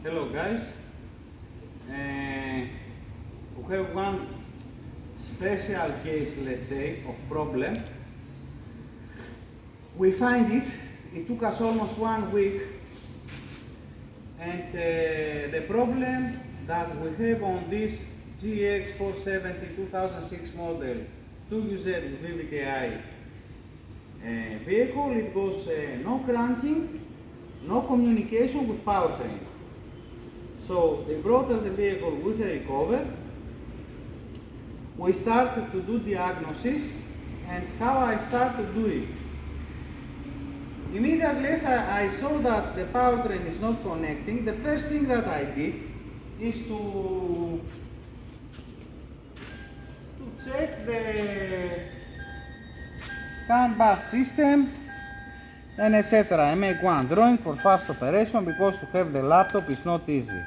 Hello guys, we have one special case, let's say, of problem. We find it took us almost 1 week, and the problem that we have on this GX470 2006 model 2UZ with VVTi vehicle, it was no cranking, no communication with powertrain. So they brought us the vehicle with a recover. We started to do diagnosis, and how I started to do it. Immediately as I saw that the powertrain is not connecting, the first thing that I did is to check the CAN bus system and etc. I make one drawing for fast operation because to have the laptop is not easy.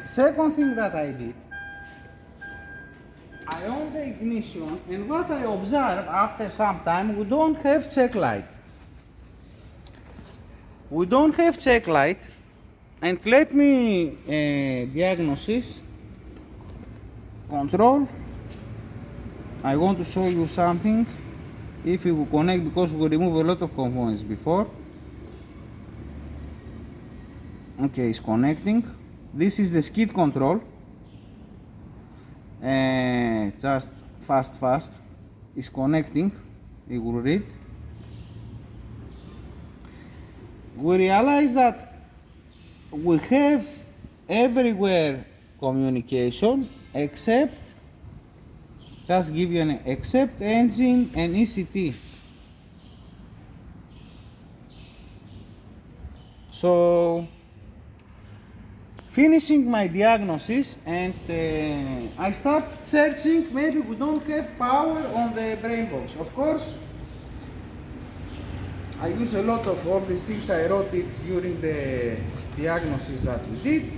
Second thing that I did, I on the ignition, and what I observed after some time, we don't have check light. We don't have check light, and let me diagnosis, control. I want to show you something. If we will connect, because we remove a lot of components before. Okay, it's connecting. This is the skid control. Just fast. It's connecting. You will read. We realize that we have everywhere communication except, just give you an except engine and ECT. So finishing my diagnosis, and I start searching, maybe we don't have power on the brain box. Of course, I use a lot of all these things. I wrote it during the diagnosis that we did.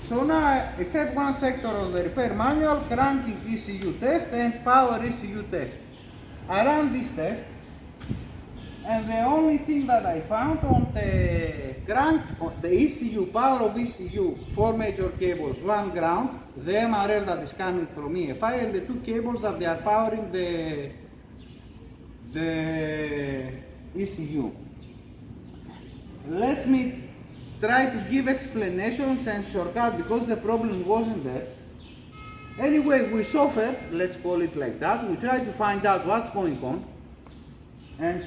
So now I have one sector of the repair manual, cranking ECU test and power ECU test. I ran this test, and the only thing that I found on the crank, the ECU, power of ECU, 4 major cables, 1 ground, the MRL that is coming from EFI, and the 2 cables that they are powering the ECU. Let me try to give explanations and shortcut because the problem wasn't there. Anyway, we suffer, let's call it like that. We try to find out what's going on, and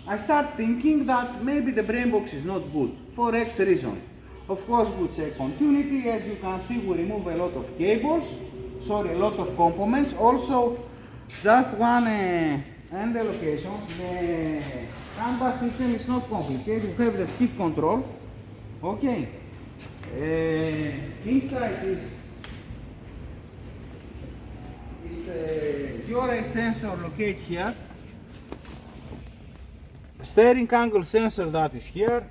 I start thinking that maybe the brain box is not good for X reason. Of course, we check continuity. As you can see, we remove a lot of cables, a lot of components. Also, just one and the locations. The CAN bus system is not complicated. We have the skid control. Okay. Inside is URA sensor located here. Steering angle sensor that is here.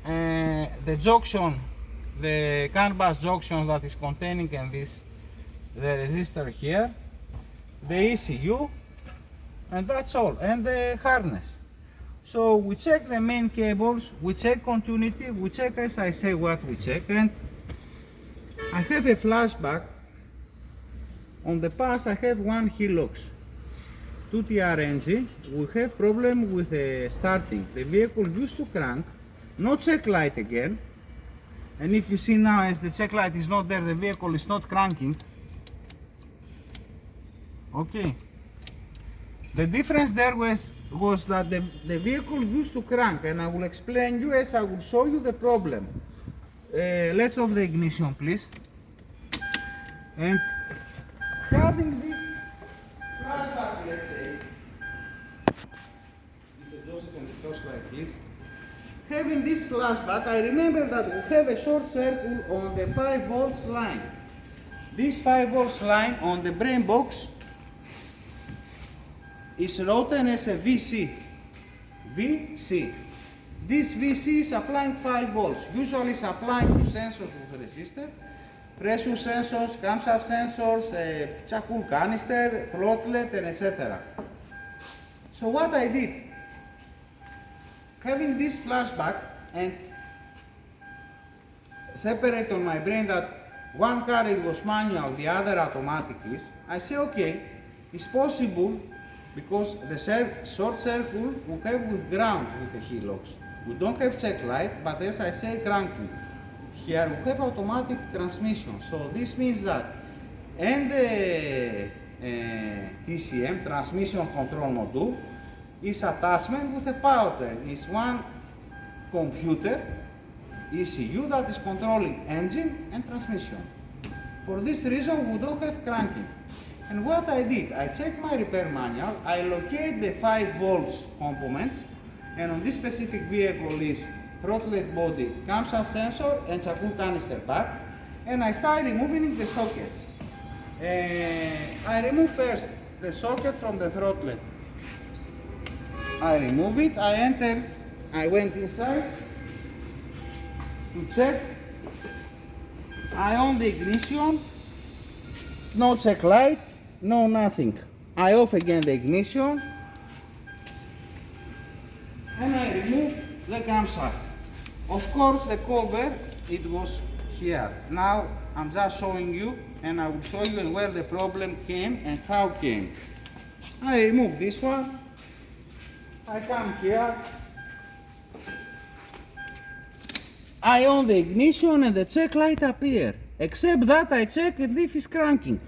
The junction, the CAN bus junction that is containing, and this the resistor here, the ECU, and that's all, and the harness. So we check the main cables, we check continuity, we check, as I say, what we check, and I have a flashback. On the past I have one Hilux 2TR engine. We have problem with starting. The vehicle used to crank, no check light again, and if you see now, as the check light is not there, the vehicle is not cranking. Okay. The difference there was that the vehicle used to crank, and I will explain you as I will show you the problem. Let's off the ignition, please. And having this flashback, let's say, Mr. Joseph and the torchlight, please. Having this flashback, I remember that we have a short circuit on the 5 volts line. This 5 volts line on the brain box is written as a VC. This VC is applying 5 volts. Usually it's applying to sensors with resistor, pressure sensors, camshaft sensors, charcoal canister, throttlet, and etc. So what I did, having this flashback and separate on my brain that one car it was manual, the other automatic is, I say okay, it's possible because the short circle we have with ground with the hillocks. We don't have check light, but as I say, cranking. Here we have automatic transmission, so this means that and the TCM, transmission control module, is attachment with a powertrain. It's one computer, ECU, that is controlling engine and transmission. For this reason we don't have cranking. And what I did, I checked my repair manual, I locate the 5 volts components, and on this specific vehicle is throttlet body, camshaft sensor and charcoal canister back, and I start removing the sockets. I remove first the socket from the throttlet. I remove it, I went inside to check. I on the ignition, no check light, no nothing. I off again the ignition and I remove the camshaft. Of course the cover, it was here. Now I'm just showing you, and I will show you where the problem came and how came. I remove this one, I come here, I on the ignition and the check light appear, except that I check if it's cranking.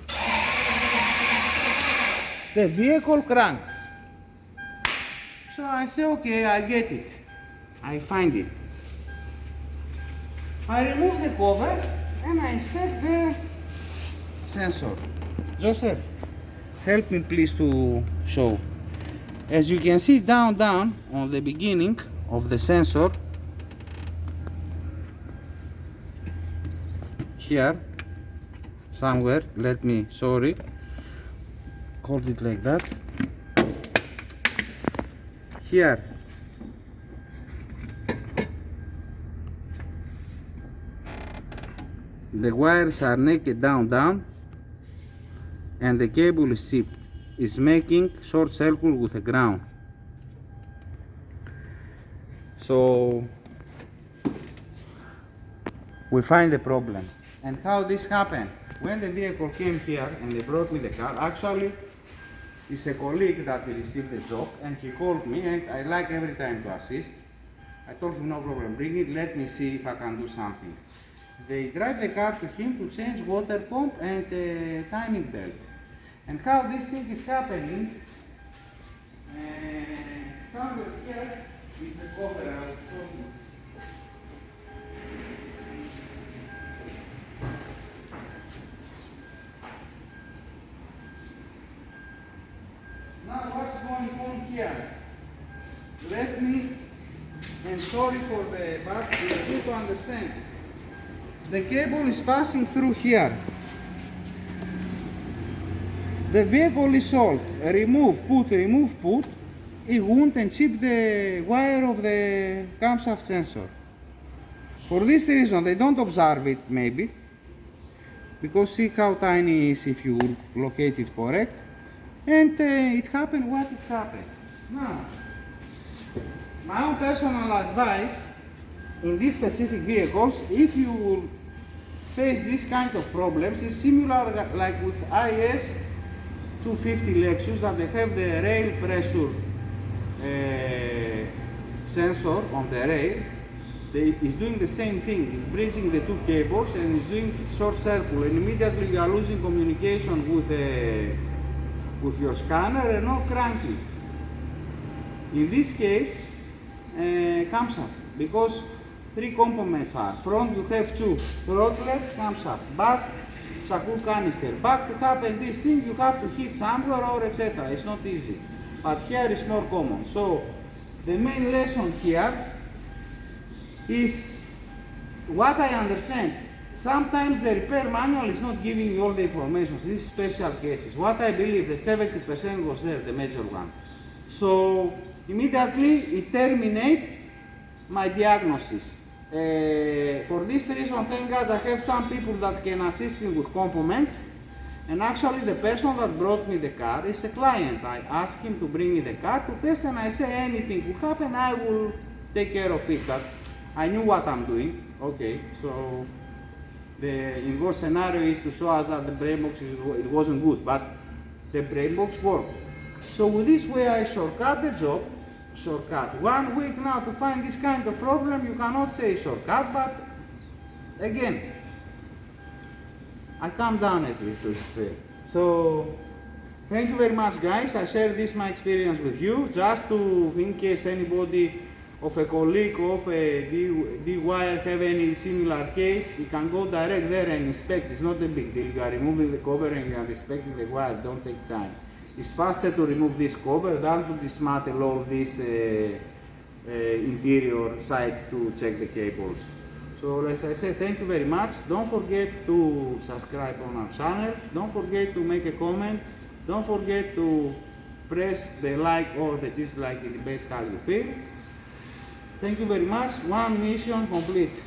The vehicle cranked. So I say okay, I get it, I find it. I remove the cover and I inspect the sensor. Joseph, help me please to show. As you can see down on the beginning of the sensor, here somewhere, let me, sorry, hold it like that. Here the wires are naked down and the cable is chipped, is making short circuit with the ground. So we find the problem. And how this happened? When the vehicle came here and they brought me the car, actually it's a colleague that received the job and he called me, and I like every time to assist. I told him no problem, bring it, let me see if I can do something. They drive the car to him to change water pump and timing belt. And how this thing is happening, somewhere here is the cover I will show you. Now what's going on here? Let me, and sorry for the back, it's good to understand. The cable is passing through here. The vehicle is sold. Remove, put, it won't and chip the wire of the camshaft sensor. For this reason, they don't observe it maybe, because see how tiny it is if you locate it correct. And it happened what it happened. Now, my own personal advice in these specific vehicles, if you will face this kind of problems, is similar like with IS 250 Lexus, that they have the rail pressure sensor on the rail. It's doing the same thing, it's bridging the two cables and it's doing short circle, and immediately you are losing communication with your scanner and no cranking. In this case, camshaft, because 3 components are. Front you have 2, throttlet, camshaft, back, charcoal canister. Back to happen this thing you have to hit somewhere or etc. It's not easy, but here is more common. So the main lesson here is what I understand. Sometimes the repair manual is not giving you all the information. These special cases. What I believe the 70% was there, the major one. So immediately it terminates my diagnosis. For this reason, thank God I have some people that can assist me with components, and actually the person that brought me the car is a client. I asked him to bring me the car to test, and I say anything will happen, I will take care of it, but I knew what I'm doing. Okay, so the inverse scenario is to show us that the brake box it wasn't good, but the brake box worked. So with this way I shortcut the job. Shortcut 1 week now to find this kind of problem. You cannot say shortcut, but again, I calm down at least, let's say. So thank you very much, guys. I share this my experience with you, just to, in case anybody of a colleague of a D-wire have any similar case, you can go direct there and inspect. It's not a big deal. You are removing the cover and you are inspecting the wire. Don't take time. It's faster to remove this cover than to dismantle all this interior side to check the cables. So as I said, thank you very much. Don't forget to subscribe on our channel. Don't forget to make a comment. Don't forget to press the like or the dislike, it depends how you feel. Thank you very much. One mission complete.